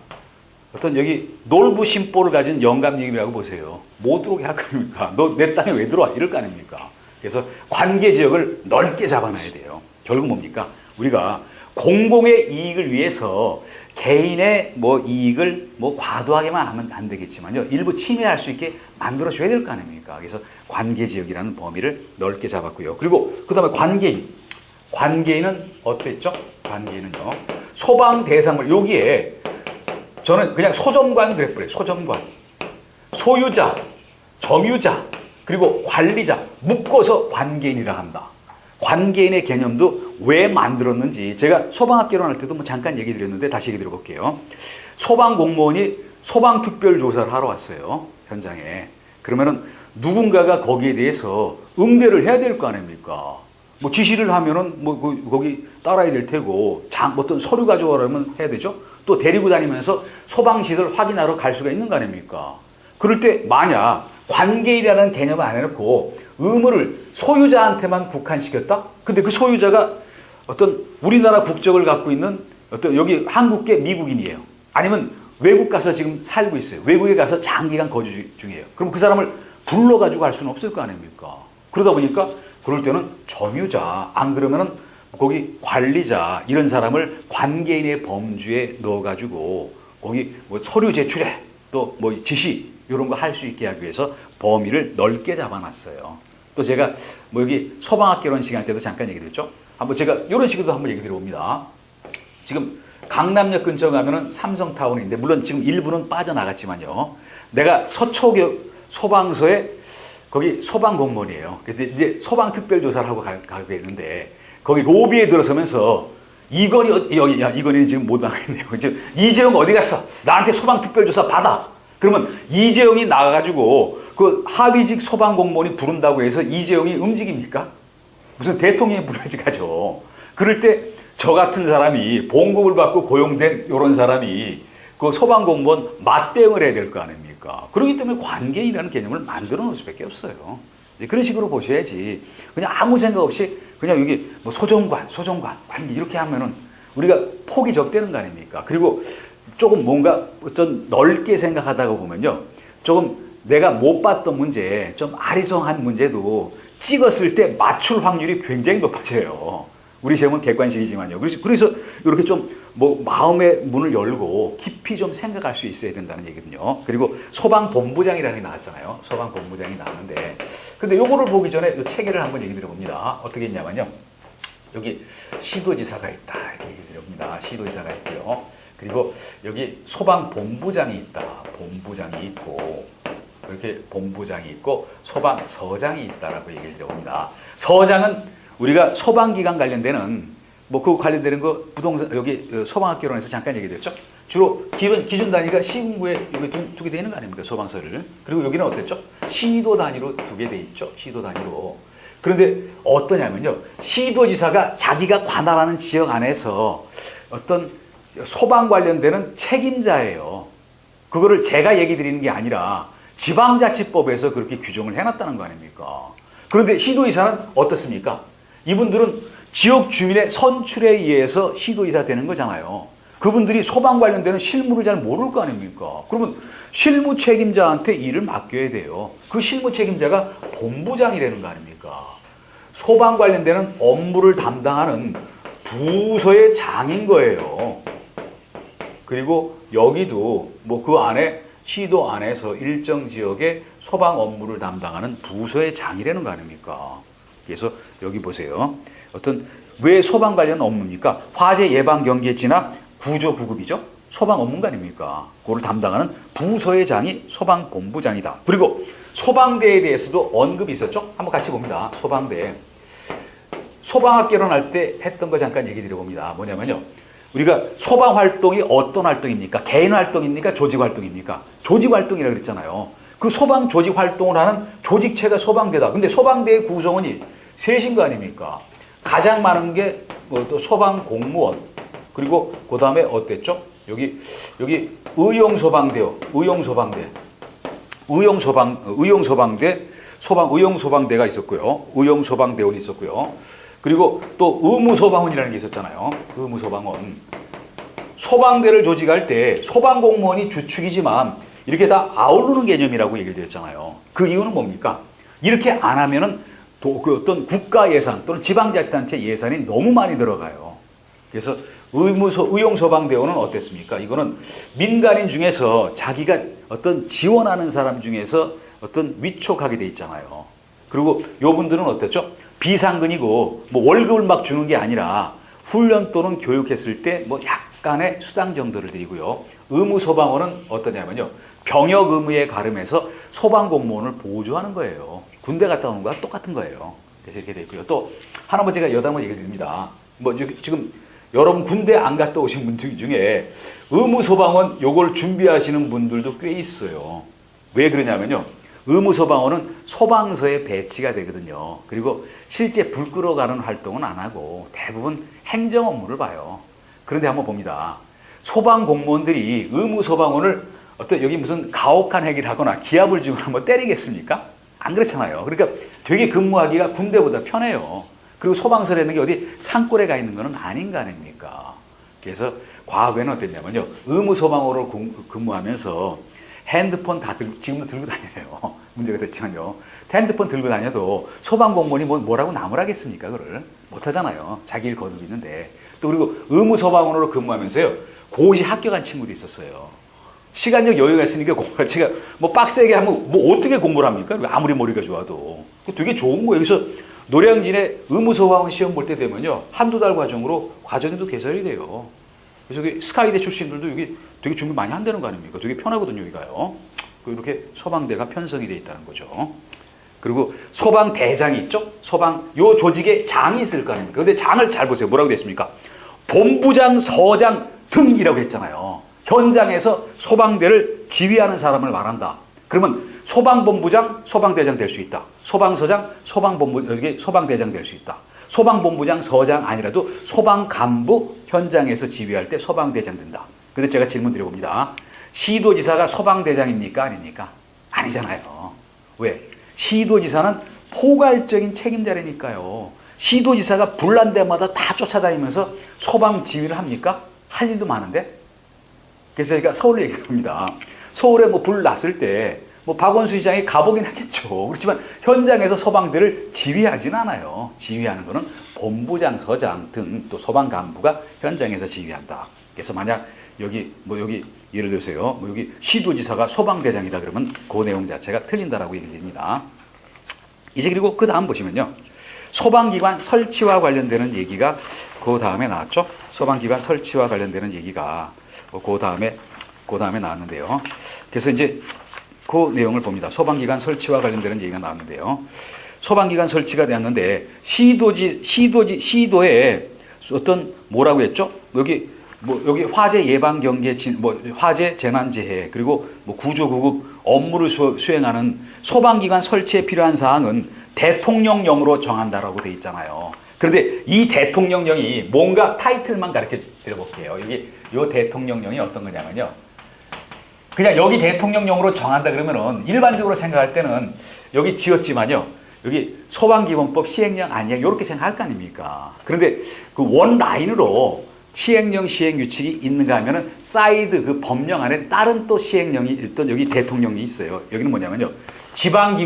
어떤 여기 놀부 심보를 가진 영감님이라고 보세요. 못 들어오게 할 겁니까? 너 내 땅에 왜 들어와? 이럴 거 아닙니까? 그래서 관계지역을 넓게 잡아놔야 돼요. 결국 뭡니까? 우리가 공공의 이익을 위해서 개인의 뭐 이익을 뭐 과도하게만 하면 안 되겠지만요. 일부 침해할 수 있게 만들어줘야 될 거 아닙니까? 그래서 관계지역이라는 범위를 넓게 잡았고요. 그리고 그 다음에 관계인. 관계인은 어땠죠? 관계인은요. 소방 대상물. 여기에 저는 그냥 소점관 그랬어요. 소점관. 소유자, 점유자, 그리고 관리자. 묶어서 관계인이라 한다. 관계인의 개념도 왜 만들었는지 제가 소방학개론 할 때도 뭐 잠깐 얘기 드렸는데 다시 얘기 드려볼게요. 소방공무원이 소방특별조사를 하러 왔어요. 현장에. 그러면은 누군가가 거기에 대해서 응대를 해야 될 거 아닙니까? 뭐 지시를 하면은 뭐 거기 따라야 될 테고 어떤 서류 가져오라면 해야 되죠. 또 데리고 다니면서 소방시설 확인하러 갈 수가 있는 거 아닙니까? 그럴 때 만약 관계인이라는 개념을 안 해놓고 의무를 소유자한테만 국한시켰다? 근데 그 소유자가 어떤 우리나라 국적을 갖고 있는 어떤 여기 한국계 미국인이에요. 아니면 외국 가서 지금 살고 있어요. 외국에 가서 장기간 거주 중이에요. 그럼 그 사람을 불러가지고 갈 수는 없을 거 아닙니까? 그러다 보니까 그럴 때는 점유자, 안 그러면은 거기 관리자, 이런 사람을 관계인의 범주에 넣어가지고 거기 뭐 서류 제출해, 또 뭐 지시, 이런 거 할 수 있게 하기 위해서 범위를 넓게 잡아놨어요. 또 제가 뭐 여기 소방학개론 시간 때도 잠깐 얘기 드렸죠. 한번 제가 이런 식으로 한번 얘기 드려봅니다. 지금 강남역 근처 가면은 삼성타운인데 물론 지금 일부는 빠져나갔지만요. 내가 서초교 소방서에 거기 소방공무원이에요. 그래서 이제 소방특별조사를 하고 가게 되는데 거기 로비에 들어서면서 이건희는 지금 못 나가겠네요. 이재용 어디 갔어? 나한테 소방특별조사 받아. 그러면 이재용이 나가가지고 그 하위직 소방공무원이 부른다고 해서 이재용이 움직입니까? 무슨 대통령이 불러야지 가죠. 그럴 때 저 같은 사람이 봉급을 받고 고용된 이런 사람이 그 소방공무원 맞대응을 해야 될 거 아닙니까? 그렇기 때문에 관계인이라는 개념을 만들어 놓을 수밖에 없어요. 그런 식으로 보셔야지. 그냥 아무 생각 없이 그냥 여기 뭐 소정관, 관계 이렇게 하면은 우리가 폭이 적대는 거 아닙니까? 그리고 조금 뭔가 어떤 넓게 생각하다가 보면요. 조금 내가 못 봤던 문제, 좀 아리송한 문제도 찍었을 때 맞출 확률이 굉장히 높아져요. 우리 시험은 객관식이지만요. 그래서 이렇게 좀 뭐 마음의 문을 열고 깊이 좀 생각할 수 있어야 된다는 얘기거든요. 그리고 소방본부장이라는 게 나왔잖아요. 소방본부장이 나왔는데 근데 요거를 보기 전에 요 체계를 한번 얘기 드려봅니다. 어떻게 했냐면요. 여기 시도지사가 있다. 이렇게 얘기 드려봅니다. 시도지사가 있고요. 그리고 여기 소방본부장이 있다. 본부장이 있고 이렇게 본부장이 있고 소방서장이 있다라고 얘기를 드려봅니다. 서장은 우리가 소방기관 관련되는 뭐 그 관련되는 거 부동산 여기 소방학개론에서 잠깐 얘기했죠. 주로 기준 단위가 시군구에 여기 두게 되는 거 아닙니까? 소방서를. 그리고 여기는 어땠죠? 시도 단위로 두게 돼 있죠. 시도 단위로. 그런데 어떠냐면요. 시도지사가 자기가 관할하는 지역 안에서 어떤 소방 관련되는 책임자예요. 그거를 제가 얘기 드리는 게 아니라 지방자치법에서 그렇게 규정을 해놨다는 거 아닙니까? 그런데 시도지사는 어떻습니까? 이분들은 지역 주민의 선출에 의해서 시도지사 되는 거잖아요. 그분들이 소방 관련되는 실무를 잘 모를 거 아닙니까? 그러면 실무 책임자한테 일을 맡겨야 돼요. 그 실무 책임자가 본부장이 되는 거 아닙니까? 소방 관련되는 업무를 담당하는 부서의 장인 거예요. 그리고 여기도 뭐 그 안에 시도 안에서 일정 지역의 소방 업무를 담당하는 부서의 장이라는 거 아닙니까? 그래서 여기 보세요. 어떤 왜 소방 관련 업무입니까? 화재 예방 경계 진압 구조 구급이죠. 소방 업무가 아닙니까? 그거를 담당하는 부서의 장이 소방본부장이다. 그리고 소방대에 대해서도 언급이 있었죠. 한번 같이 봅니다. 소방대. 소방학개론 할 때 했던 거 잠깐 얘기 드려봅니다. 뭐냐면요. 우리가 소방 활동이 어떤 활동입니까? 개인 활동입니까? 조직 활동입니까? 조직 활동이라고 그랬잖아요. 그 소방 조직 활동을 하는 조직체가 소방대다. 근데 소방대의 구성원이 셋인 거 아닙니까? 가장 많은 게 뭐 또 소방 공무원. 그리고 그 다음에 어땠죠? 여기 의용소방대요. 의용소방대. 의용소방대가 있었고요. 의용소방대원이 있었고요. 그리고 또 의무소방원이라는 게 있었잖아요. 의무소방원. 소방대를 조직할 때 소방공무원이 주축이지만 이렇게 다 아우르는 개념이라고 얘기를 드렸잖아요. 그 이유는 뭡니까? 이렇게 안 하면은 그 어떤 국가 예산 또는 지방자치단체 예산이 너무 많이 들어가요. 그래서 의용소방대원은 어땠습니까? 이거는 민간인 중에서 자기가 어떤 지원하는 사람 중에서 어떤 위촉하게 돼 있잖아요. 그리고 요 분들은 어땠죠? 비상근이고 뭐 월급을 막 주는 게 아니라 훈련 또는 교육했을 때 뭐 약간의 수당 정도를 드리고요. 의무소방원은 어떠냐면요. 병역 의무에 가름해서 소방공무원을 보조하는 거예요. 군대 갔다 오는 거와 똑같은 거예요. 그래서 이렇게 돼 있고요. 또 하나만 제가 여담을 얘기 드립니다. 뭐 지금 여러분 군대 안 갔다 오신 분들 중에 의무소방원 요걸 준비하시는 분들도 꽤 있어요. 왜 그러냐면요. 의무소방원은 소방서에 배치가 되거든요. 그리고 실제 불 끌어가는 활동은 안 하고 대부분 행정 업무를 봐요. 그런데 한번 봅니다. 소방공무원들이 의무소방원을 어떤 여기 무슨 가혹한 행위를 하거나 기합을 주거나 뭐 때리겠습니까? 안 그렇잖아요. 그러니까 되게 근무하기가 군대보다 편해요. 그리고 소방서라는 게 어디 산골에 가 있는 건 아닌 거 아닙니까? 그래서 과거에는 어땠냐면요. 의무소방원으로 근무하면서 핸드폰 다 지금도 들고 다녀요. 문제가 됐지만요. 핸드폰 들고 다녀도 소방공무원이 뭐라고 나무라겠습니까? 그걸 못하잖아요. 자기 일 거두고 있는데. 또 그리고 의무소방원으로 근무하면서요. 고시 합격한 친구도 있었어요. 시간적 여유가 있으니까 제가 뭐 빡세게 하면 뭐 어떻게 공부를 합니까? 아무리 머리가 좋아도. 되게 좋은 거예요. 그래서 노량진에 의무소방원 시험 볼 때 되면요. 한두 달 과정으로 과정도 개설이 돼요. 그래서 스카이대 출신들도 여기 되게 준비 많이 한다는 거 아닙니까? 되게 편하거든요, 여기가요. 이렇게 소방대가 편성이 돼 있다는 거죠. 그리고 소방대장이 있죠? 요 조직에 장이 있을 거 아닙니까? 근데 장을 잘 보세요. 뭐라고 됐습니까? 본부장, 서장 등이라고 했잖아요. 현장에서 소방대를 지휘하는 사람을 말한다. 그러면 소방본부장, 소방대장 될 수 있다. 소방서장, 소방대장 될 수 있다. 소방본부장, 서장 아니라도 소방간부 현장에서 지휘할 때 소방대장 된다. 근데 제가 질문 드려봅니다. 시도지사가 소방대장입니까? 아닙니까? 아니잖아요. 왜? 시도지사는 포괄적인 책임자라니까요. 시도지사가 불난 데마다 다 쫓아다니면서 소방 지휘를 합니까? 할 일도 많은데? 그래서 제가 서울 얘기합니다. 서울에 뭐 불 났을 때 뭐 박원순 시장이 가보긴 하겠죠. 그렇지만 현장에서 소방대를 지휘하진 않아요. 지휘하는 거는 본부장, 서장 등 또 소방 간부가 현장에서 지휘한다. 그래서 만약 여기 예를 들어서요. 여기 시도지사가 소방대장이다 그러면 그 내용 자체가 틀린다라고 얘기됩니다. 이제 그리고 그 다음 보시면요. 소방기관 설치와 관련되는 얘기가 그 다음에 나왔죠. 소방기관 설치와 관련되는 얘기가 그 다음에 나왔는데요. 그래서 이제 그 내용을 봅니다. 소방기관 설치와 관련되는 얘기가 나왔는데요. 소방기관 설치가 되었는데 시도에 어떤 뭐라고 했죠? 여기 화재 예방 경계 화재 재난재해 그리고 구조구급 업무를 수행하는 소방기관 설치에 필요한 사항은 대통령령으로 정한다라고 돼 있잖아요. 그런데 이 대통령령이 뭔가 타이틀만 가르쳐 드려볼게요. 이 대통령령이 어떤 거냐면요. 그냥 여기 대통령령으로 정한다 그러면은 일반적으로 생각할 때는 여기 지었지만요. 여기 소방기본법 시행령 아니야 이렇게 생각할 거 아닙니까? 그런데 그 원 라인으로 시행령 시행규칙이 있는가 하면은 사이드 그 법령 안에 다른 또 시행령이 일단 여기 대통령이 있어요. 여기는 뭐냐면요. 지방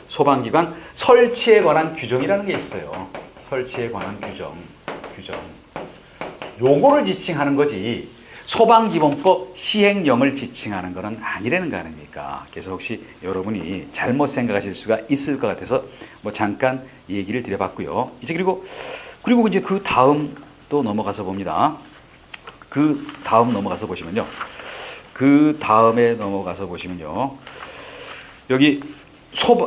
소방기관 설치에 관한 규정이라는 게 있어요. 설치에 관한 규정. 요거를 지칭하는 거지 소방기본법 시행령을 지칭하는 거는 아니라는 거 아닙니까? 그래서 혹시 여러분이 잘못 생각하실 수가 있을 것 같아서 뭐 잠깐 얘기를 드려봤고요. 이제 그리고 이제 그 다음 또 넘어가서 봅니다. 그 다음 넘어가서 보시면요. 여기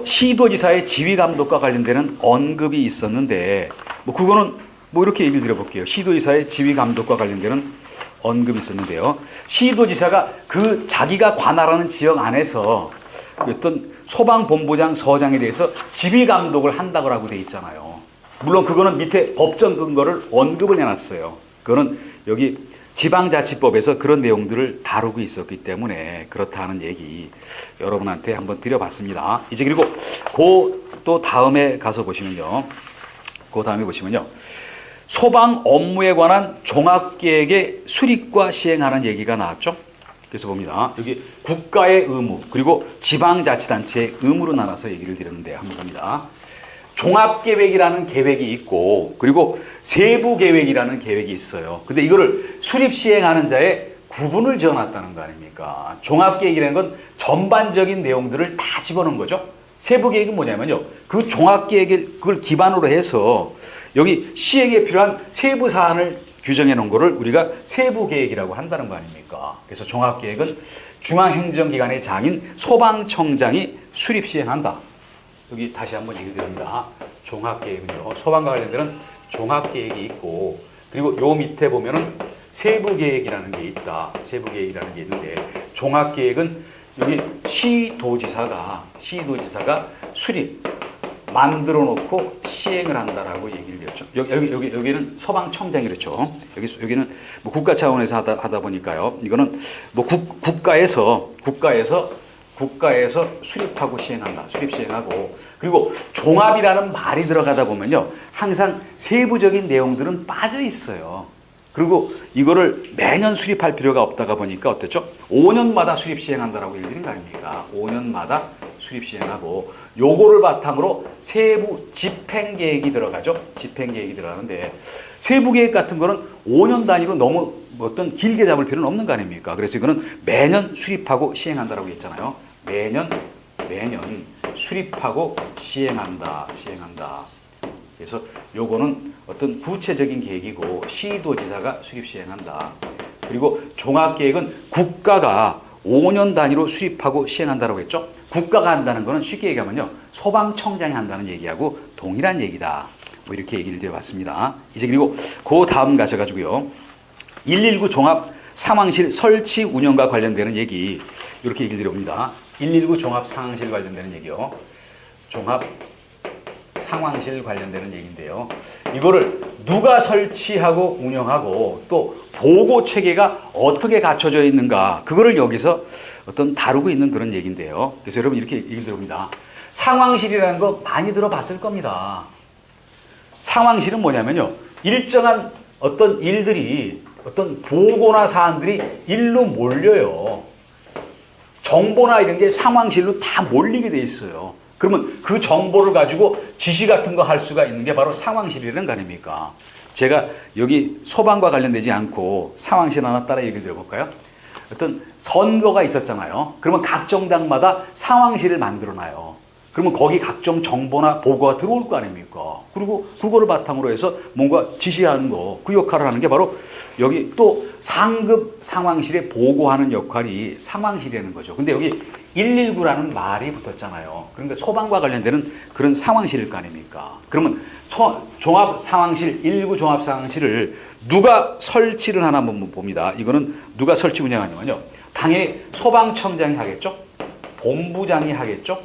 시도지사의 지휘감독과 관련되는 언급이 있었는데 그거는 이렇게 얘기를 드려볼게요. 시도지사의 지휘감독과 관련되는 언급이 있었는데요. 시도지사가 자기가 관할하는 지역 안에서 어떤 소방본부장, 서장에 대해서 지휘감독을 한다고 돼 있잖아요. 물론 그거는 밑에 법정 근거를 언급을 해놨어요. 그거는 여기 지방자치법에서 그런 내용들을 다루고 있었기 때문에 그렇다는 얘기 여러분한테 한번 드려봤습니다. 이제 그리고 또 다음에 가서 보시면요. 그 다음에 보시면요. 소방 업무에 관한 종합계획의 수립과 시행하는 얘기가 나왔죠. 그래서 봅니다. 여기 국가의 의무 그리고 지방자치단체의 의무로 나눠서 얘기를 드렸는데 한번 봅니다. 종합계획이라는 계획이 있고 그리고 세부계획이라는 계획이 있어요. 근데 이거를 수립 시행하는 자의 구분을 지어놨다는 거 아닙니까? 종합계획이라는 건 전반적인 내용들을 다 집어넣은 거죠. 세부계획은 뭐냐면요. 그 종합계획을 그걸 기반으로 해서 여기 시행에 필요한 세부 사안을 규정해 놓은 거를 우리가 세부계획이라고 한다는 거 아닙니까? 그래서 종합계획은 중앙행정기관의 장인 소방청장이 수립 시행한다. 여기 다시 한번 얘기 드립니다. 종합계획은요. 소방과 관련되는 종합계획이 있고 그리고 요 밑에 보면은 세부계획이라는 게 있다. 세부계획이라는 게 있는데 종합계획은 여기 시도지사가 수립 만들어 놓고 시행을 한다라고 얘기를 드렸죠. 여기는 소방청장이 그랬죠. 여기는 뭐 국가 차원에서 하다 보니까요. 이거는 뭐 국가에서 수립하고 시행한다. 수립 시행하고 그리고 종합이라는 말이 들어가다 보면요. 항상 세부적인 내용들은 빠져 있어요. 그리고 이거를 매년 수립할 필요가 없다가 보니까 어땠죠? 5년마다 수립 시행한다라고 얘기하는 거 아닙니까? 5년마다 수립 시행하고 요거를 바탕으로 세부 집행계획이 들어가죠. 집행계획이 들어가는데 세부계획 같은 거는 5년 단위로 너무 어떤 길게 잡을 필요는 없는 거 아닙니까? 그래서 이거는 매년 수립하고 시행한다라고 했잖아요. 매년 수립하고 시행한다. 그래서 요거는 어떤 구체적인 계획이고 시도지사가 수립 시행한다. 그리고 종합계획은 국가가 5년 단위로 수립하고 시행한다라고 했죠. 국가가 한다는 거는 쉽게 얘기하면요. 소방청장이 한다는 얘기하고 동일한 얘기다. 뭐 이렇게 얘기를 드려봤습니다. 이제 그리고 그 다음 가셔가지고요. 119 종합 상황실 설치 운영과 관련되는 얘기 이렇게 얘기를 드려봅니다. 119 종합 상황실 관련되는 얘기요. 종합 상황실 관련되는 얘기인데요. 이거를 누가 설치하고 운영하고 또 보고 체계가 어떻게 갖춰져 있는가 그거를 여기서 어떤 다루고 있는 그런 얘기인데요. 그래서 여러분 이렇게 얘기를 들어봅니다. 상황실이라는 거 많이 들어봤을 겁니다. 상황실은 뭐냐면요. 일정한 어떤 일들이 어떤 보고나 사안들이 일로 몰려요. 정보나 이런 게 상황실로 다 몰리게 돼 있어요. 그러면 그 정보를 가지고 지시 같은 거 할 수가 있는 게 바로 상황실이라는 거 아닙니까? 제가 여기 소방과 관련되지 않고 상황실 하나 따라 얘기를 드려볼까요? 어떤 선거가 있었잖아요. 그러면 각 정당마다 상황실을 만들어놔요. 그러면 거기 각종 정보나 보고가 들어올 거 아닙니까? 그리고 그거를 바탕으로 해서 뭔가 지시하는 거, 그 역할을 하는 게 바로 여기 또 상급 상황실에 보고하는 역할이 상황실이라는 거죠. 근데 여기 119라는 말이 붙었잖아요. 그러니까 소방과 관련되는 그런 상황실일 거 아닙니까? 그러면 종합 상황실, 119 종합 상황실을 누가 설치를 하나 한번 봅니다. 이거는 누가 설치 운영하냐면요. 당연히 소방청장이 하겠죠? 본부장이 하겠죠?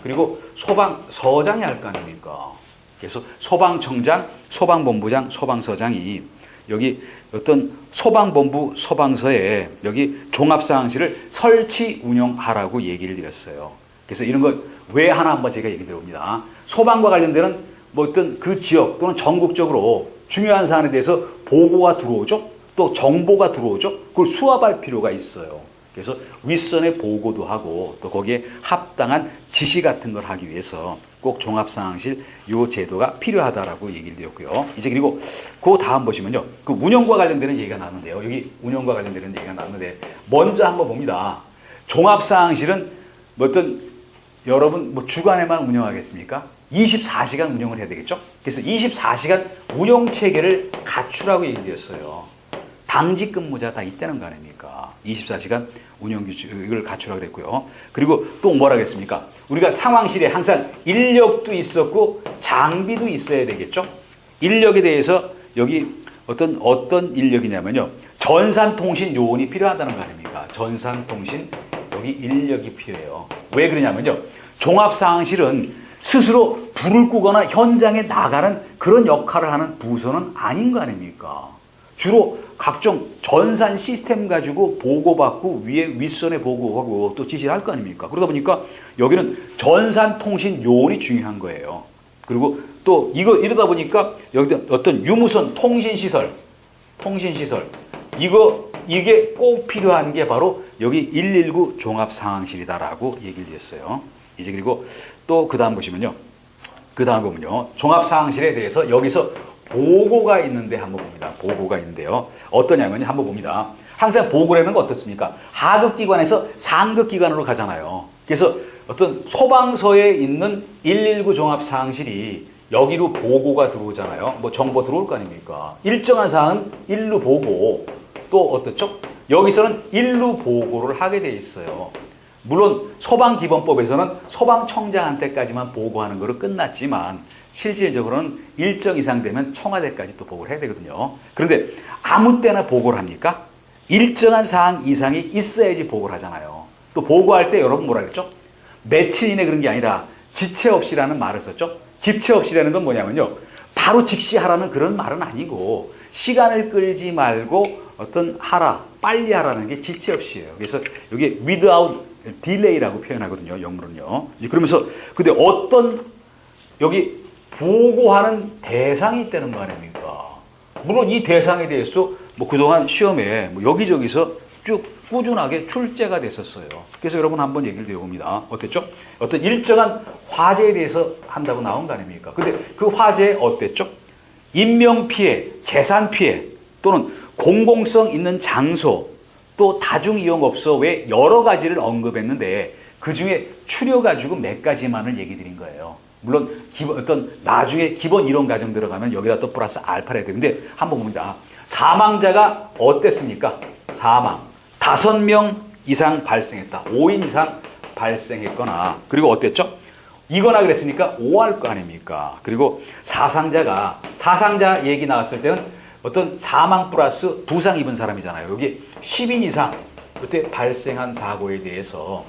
그리고 소방서장이 할 거 아닙니까? 그래서 소방청장, 소방본부장, 소방서장이 여기 어떤 소방본부, 소방서에 여기 종합상황실을 설치 운영하라고 얘기를 드렸어요. 그래서 이런 것 왜 하나 한번 제가 얘기 드려봅니다. 소방과 관련되는 뭐 어떤 그 지역 또는 전국적으로 중요한 사안에 대해서 보고가 들어오죠. 또 정보가 들어오죠. 그걸 수합할 필요가 있어요. 그래서 윗선에 보고도 하고 또 거기에 합당한 지시 같은 걸 하기 위해서 꼭 종합상황실 요 제도가 필요하다라고 얘기를 드렸고요. 이제 그리고 그 다음 보시면요. 그 운영과 관련되는 얘기가 나왔는데요. 여기 운영과 관련되는 얘기가 나왔는데 먼저 한번 봅니다. 종합상황실은 뭐 어떤 여러분 뭐 주간에만 운영하겠습니까? 24시간 운영을 해야 되겠죠? 그래서 24시간 운영 체계를 갖추라고 얘기를 드렸어요. 당직 근무자 다 있다는 거 아닙니까? 24시간 운영 규칙을 갖추라고 그랬고요. 그리고 또 뭐라 그랬습니까? 우리가 상황실에 항상 인력도 있었고 장비도 있어야 되겠죠? 인력에 대해서 여기 어떤 인력이냐면요. 전산통신 요원이 필요하다는 거 아닙니까? 전산통신 여기 인력이 필요해요. 왜 그러냐면요. 종합상황실은 스스로 불을 끄거나 현장에 나가는 그런 역할을 하는 부서는 아닌 거 아닙니까? 주로 각종 전산 시스템 가지고 보고받고 윗선에 보고하고 또 지시를 할 거 아닙니까? 그러다 보니까 여기는 전산 통신 요원이 중요한 거예요. 그리고 또 이러다 보니까 여기 어떤 유무선 통신시설 이게 꼭 필요한 게 바로 여기 119 종합상황실이다라고 얘기를 했어요. 이제 그리고 또 그 다음 보시면요. 종합상황실에 대해서 여기서 보고가 있는데 한번 봅니다. 보고가 있는데요. 어떠냐면요. 한번 봅니다. 항상 보고라는 건 어떻습니까? 하급기관에서 상급기관으로 가잖아요. 그래서 어떤 소방서에 있는 119 종합상황실이 여기로 보고가 들어오잖아요. 뭐 정보 들어올 거 아닙니까? 일정한 사항은 일루 보고, 또 어떻죠? 여기서는 일루 보고를 하게 돼 있어요. 물론 소방기본법에서는 소방청장한테까지만 보고하는 거로 끝났지만 실질적으로는 일정 이상 되면 청와대까지 또 보고를 해야 되거든요. 그런데 아무 때나 보고를 합니까? 일정한 사항 이상이 있어야지 보고를 하잖아요. 또 보고할 때 여러분 뭐라 그랬죠? 며칠 이내 그런 게 아니라 지체 없이라는 말을 썼죠. 지체 없이라는 건 뭐냐면요. 바로 즉시 하라는 그런 말은 아니고 시간을 끌지 말고 어떤 빨리 하라는 게 지체 없이예요. 그래서 이게 without delay라고 표현하거든요. 영어로는요. 이제 그러면서 근데 어떤 여기 보고하는 대상이 있다는 거 아닙니까? 물론 이 대상에 대해서도 뭐 그동안 시험에 뭐 여기저기서 쭉 꾸준하게 출제가 됐었어요. 그래서 여러분 한번 얘기를 드려봅니다. 어땠죠? 어떤 일정한 화재에 대해서 한다고 나온 거 아닙니까? 근데 그 화재에 어땠죠? 인명피해, 재산피해 또는 공공성 있는 장소 또 다중이용업소 외 여러 가지를 언급했는데 그 중에 추려가지고 몇 가지만을 얘기 드린 거예요. 물론 어떤 나중에 기본 이론 과정 들어가면 여기다 또 플러스 알파를 해야 되는데 한번 봅니다. 사망자가 어땠습니까? 사망 5명 이상 발생했다. 5인 이상 발생했거나 그리고 어땠죠? 이거나 그랬으니까 5할 거 아닙니까? 그리고 사상자 얘기 나왔을 때는 어떤 사망 플러스 부상 입은 사람이잖아요. 여기 10인 이상 그때 발생한 사고에 대해서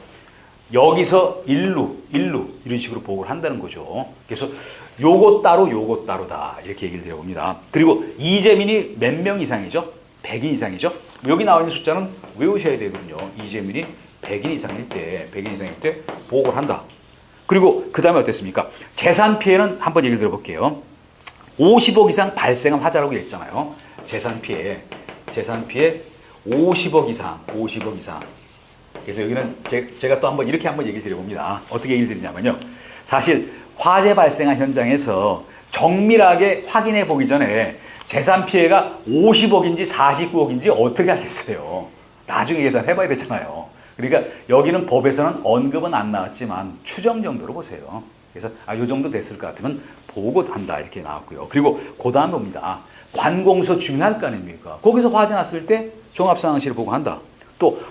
여기서 일루 이런 식으로 보고를 한다는 거죠. 그래서 요것 따로다 이렇게 얘기를 드려봅니다. 그리고 이재민이 몇 명 이상이죠? 100인 이상이죠? 여기 나와 있는 숫자는 외우셔야 되거든요. 이재민이 100인 이상일 때 보고를 한다. 그리고 그 다음에 어땠습니까? 재산 피해는 한번 얘기를 들어볼게요. 50억 이상 발생한 화재라고 했잖아요. 재산 피해 50억 이상. 그래서 여기는 제가 또 한번 이렇게 한번 얘기를 드려봅니다. 어떻게 얘기를 드리냐면요. 사실 화재 발생한 현장에서 정밀하게 확인해 보기 전에 재산 피해가 50억인지 49억인지 어떻게 알겠어요. 나중에 계산해 봐야 되잖아요. 그러니까 여기는 법에서는 언급은 안 나왔지만 추정 정도로 보세요. 그래서 요 정도 됐을 것 같으면 보고한다 이렇게 나왔고요. 그리고 그 다음 봅니다. 관공서 중요할 거 아닙니까? 거기서 화재 났을 때 종합상황실을 보고한다. 또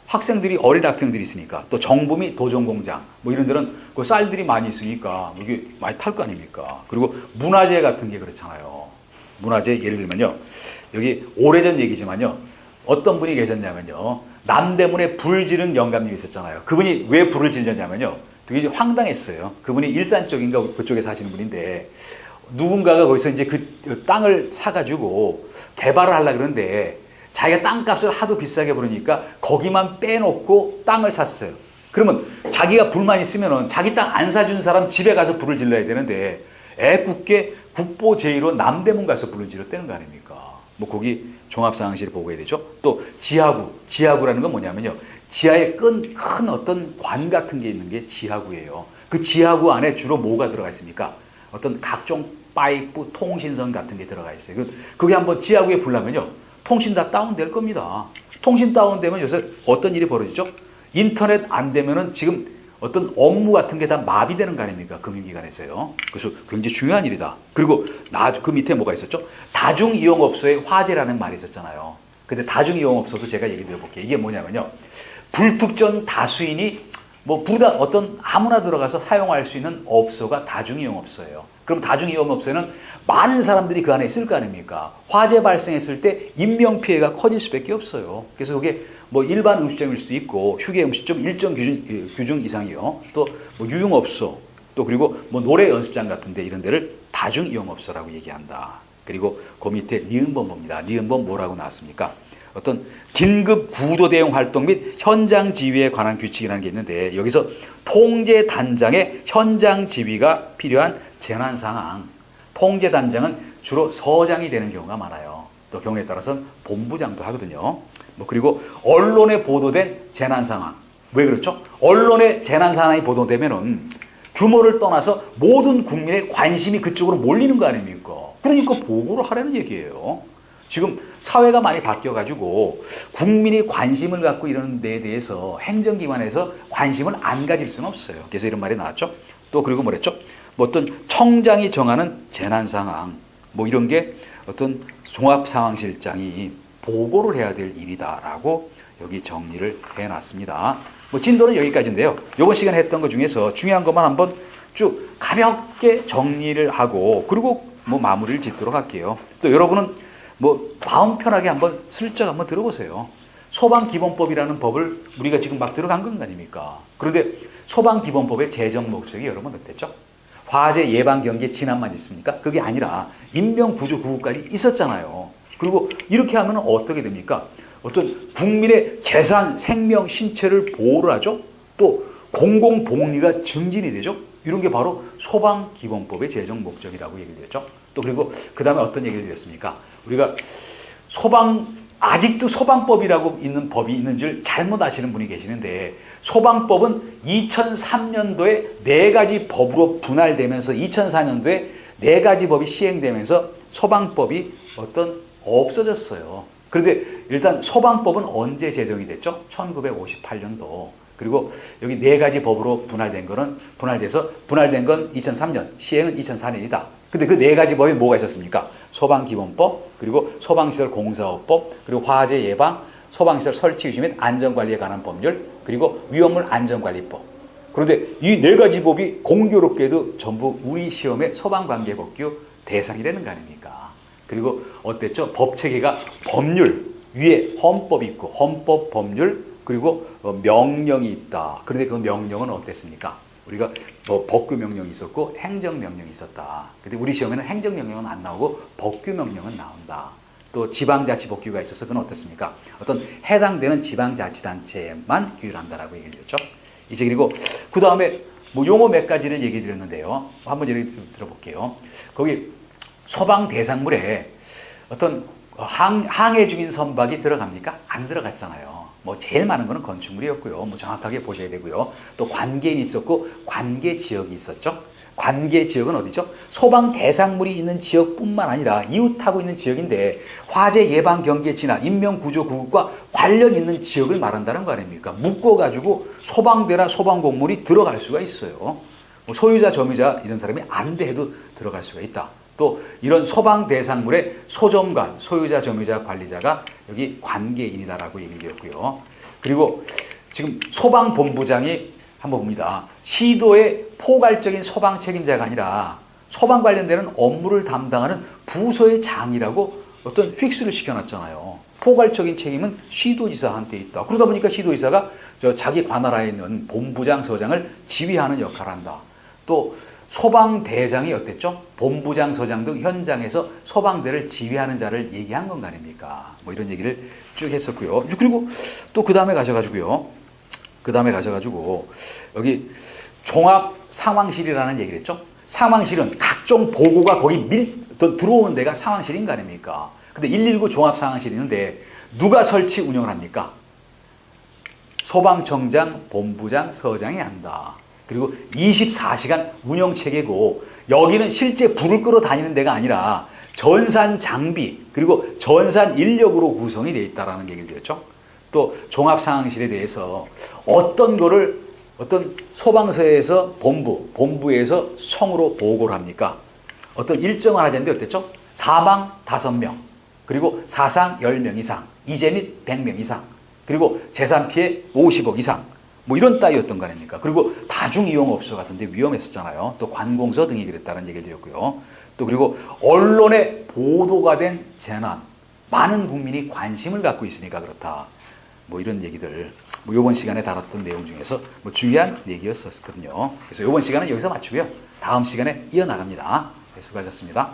학생들이 어린 학생들이 있으니까 또 정부 및 도전공장 뭐 이런 데는 그 쌀들이 많이 있으니까 이게 많이 탈 거 아닙니까? 그리고 문화재 같은 게 그렇잖아요. 문화재 예를 들면요. 여기 오래전 얘기지만요. 어떤 분이 계셨냐면요. 남대문에 불 지른 영감님이 있었잖아요. 그분이 왜 불을 질렀냐면요. 되게 황당했어요. 그분이 일산 쪽인가 그쪽에 사시는 분인데 누군가가 거기서 이제 그 땅을 사가지고 개발을 하려고 그러는데 자기가 땅값을 하도 비싸게 부르니까 거기만 빼놓고 땅을 샀어요. 그러면 자기가 불만 있으면은 자기 땅 안 사준 사람 집에 가서 불을 질러야 되는데 애꿎게 국보 제1호 남대문 가서 불을 질렀다는 거 아닙니까? 뭐 거기 종합상황실을 보고해야 되죠. 또 지하구라는 건 뭐냐면요. 지하에 큰 어떤 관 같은 게 있는 게 지하구예요. 그 지하구 안에 주로 뭐가 들어가 있습니까? 어떤 각종 파이프, 통신선 같은 게 들어가 있어요. 그게 한번 지하구에 불나면요. 통신 다 다운될 겁니다. 통신 다운되면 요새 어떤 일이 벌어지죠? 인터넷 안 되면은 지금 어떤 업무 같은 게 다 마비되는 거 아닙니까? 금융기관에서요. 그래서 굉장히 중요한 일이다. 그리고 그 밑에 뭐가 있었죠? 다중이용업소의 화재라는 말이 있었잖아요. 근데 다중이용업소도 제가 얘기 드려볼게요. 이게 뭐냐면요. 불특정 다수인이 어떤 아무나 들어가서 사용할 수 있는 업소가 다중이용업소예요. 그럼 다중이용업소에는 많은 사람들이 그 안에 있을 거 아닙니까? 화재 발생했을 때 인명피해가 커질 수밖에 없어요. 그래서 그게 일반 음식점일 수도 있고 휴게 음식점 일정 규정 이상이요. 또 유흥업소 또 그리고 노래 연습장 같은 데 이런 데를 다중이용업소라고 얘기한다. 그리고 그 밑에 니은번 봅니다. 니은번 뭐라고 나왔습니까? 어떤 긴급 구조 대응 활동 및 현장 지휘에 관한 규칙이라는 게 있는데 여기서 통제단장의 현장 지휘가 필요한 재난 상황. 통제단장은 주로 서장이 되는 경우가 많아요. 또 경우에 따라서는 본부장도 하거든요. 뭐 그리고 언론에 보도된 재난 상황. 왜 그렇죠? 언론에 재난 상황이 보도되면은 규모를 떠나서 모든 국민의 관심이 그쪽으로 몰리는 거 아닙니까? 그러니까 보고를 하라는 얘기예요. 지금 사회가 많이 바뀌어가지고 국민이 관심을 갖고 이러는 데에 대해서 행정기관에서 관심을 안 가질 수는 없어요. 그래서 이런 말이 나왔죠. 또 그리고 뭐랬죠? 뭐 어떤 청장이 정하는 재난 상황, 뭐 이런 게 어떤 종합상황실장이 보고를 해야 될 일이다라고 여기 정리를 해놨습니다. 뭐 진도는 여기까지인데요. 이번 시간에 했던 것 중에서 중요한 것만 한번 쭉 가볍게 정리를 하고 그리고 뭐 마무리를 짓도록 할게요. 또 여러분은 뭐 마음 편하게 한번 슬쩍 한번 들어보세요. 소방기본법이라는 법을 우리가 지금 막 들어간 건 아닙니까? 그런데 소방기본법의 제정 목적이 여러분 어땠죠? 화재 예방 경계 진압만 있습니까? 그게 아니라 인명구조구호까지 있었잖아요. 그리고 이렇게 하면 어떻게 됩니까? 어떤 국민의 재산, 생명, 신체를 보호를 하죠. 또 공공복리가 증진이 되죠. 이런 게 바로 소방기본법의 제정 목적이라고 얘기했죠. 또 그리고 그 다음에 어떤 얘기를 드렸습니까? 우리가 아직도 소방법이라고 있는 법이 있는 줄 잘못 아시는 분이 계시는데 소방법은 2003년도에 4가지 법으로 분할되면서 2004년도에 4가지 법이 시행되면서 소방법이 없어졌어요. 그런데 일단 소방법은 언제 제정이 됐죠? 1958년도. 그리고 여기 4가지 법으로 분할된 건 2003년, 시행은 2004년이다. 근데 그 4가지 법에 뭐가 있었습니까? 소방기본법, 그리고 소방시설공사업법, 그리고 화재 예방, 소방시설 설치 유지 및 안전관리에 관한 법률, 그리고 위험물 안전관리법. 그런데 이 4가지 법이 공교롭게도 전부 우리 시험의 소방관계법규 대상이 되는 거 아닙니까? 그리고 어땠죠? 법체계가 법률, 위에 헌법이 있고 헌법, 법률, 그리고 명령이 있다. 그런데 그 명령은 어땠습니까? 우리가 법규명령이 있었고 행정명령이 있었다. 근데 우리 시험에는 행정명령은 안 나오고 법규명령은 나온다. 또 지방자치법규가 있어서 그건 어떻습니까? 어떤 해당되는 지방자치단체만 규율한다라고 얘기를 했죠. 이제 그리고 그 다음에 뭐 용어 몇 가지를 얘기 드렸는데요. 한번 예를 들어볼게요. 거기 소방 대상물에 어떤 항해 중인 선박이 들어갑니까? 안 들어갔잖아요. 뭐 제일 많은 거는 건축물이었고요. 뭐 정확하게 보셔야 되고요. 또 관계인이 있었고 관계 지역이 있었죠. 관계 지역은 어디죠? 소방 대상물이 있는 지역뿐만 아니라 이웃하고 있는 지역인데 화재 예방 경계 진압 인명구조 구급과 관련 있는 지역을 말한다는 거 아닙니까? 묶어가지고 소방대나 소방공무원이 들어갈 수가 있어요. 뭐 소유자, 점유자 이런 사람이 안 돼 해도 들어갈 수가 있다. 또 이런 소방 대상물의 소점관, 소유자, 점유자, 관리자가 여기 관계인이다라고 얘기되었고요. 그리고 지금 소방본부장이 한번 봅니다. 시도의 포괄적인 소방 책임자가 아니라 소방 관련되는 업무를 담당하는 부서의 장이라고 어떤 픽스를 시켜놨잖아요. 포괄적인 책임은 시도지사한테 있다. 그러다 보니까 시도지사가 자기 관할하에 있는 본부장, 서장을 지휘하는 역할을 한다. 또 소방대장이 어땠죠? 본부장, 서장 등 현장에서 소방대를 지휘하는 자를 얘기한 건 아닙니까? 뭐 이런 얘기를 쭉 했었고요. 그리고 또 그 다음에 가셔가지고 여기 종합상황실이라는 얘기를 했죠? 상황실은 각종 보고가 거기 들어오는 데가 상황실인 거 아닙니까? 근데 119 종합상황실이 있는데 누가 설치 운영을 합니까? 소방청장, 본부장, 서장이 한다. 그리고 24시간 운영체계고 여기는 실제 불을 끌어 다니는 데가 아니라 전산 장비 그리고 전산 인력으로 구성이 되어 있다는 얘기를 드렸죠. 또 종합상황실에 대해서 어떤 소방서에서 본부에서 성으로 보고를 합니까? 어떤 일정을 하자는데 어땠죠? 사망 5명, 그리고 사상 10명 이상, 이재 및 100명 이상, 그리고 재산 피해 50억 이상, 뭐 이런 따위였던 거 아닙니까? 그리고 다중이용업소 같은데 위험했었잖아요. 또 관공서 등이 그랬다는 얘기를 드렸고요. 또 그리고 언론에 보도가 된 재난, 많은 국민이 관심을 갖고 있으니까 그렇다. 뭐 이런 얘기들, 뭐 이번 시간에 다뤘던 내용 중에서 뭐 중요한 얘기였었거든요. 그래서 이번 시간은 여기서 마치고요. 다음 시간에 이어나갑니다. 네, 수고하셨습니다.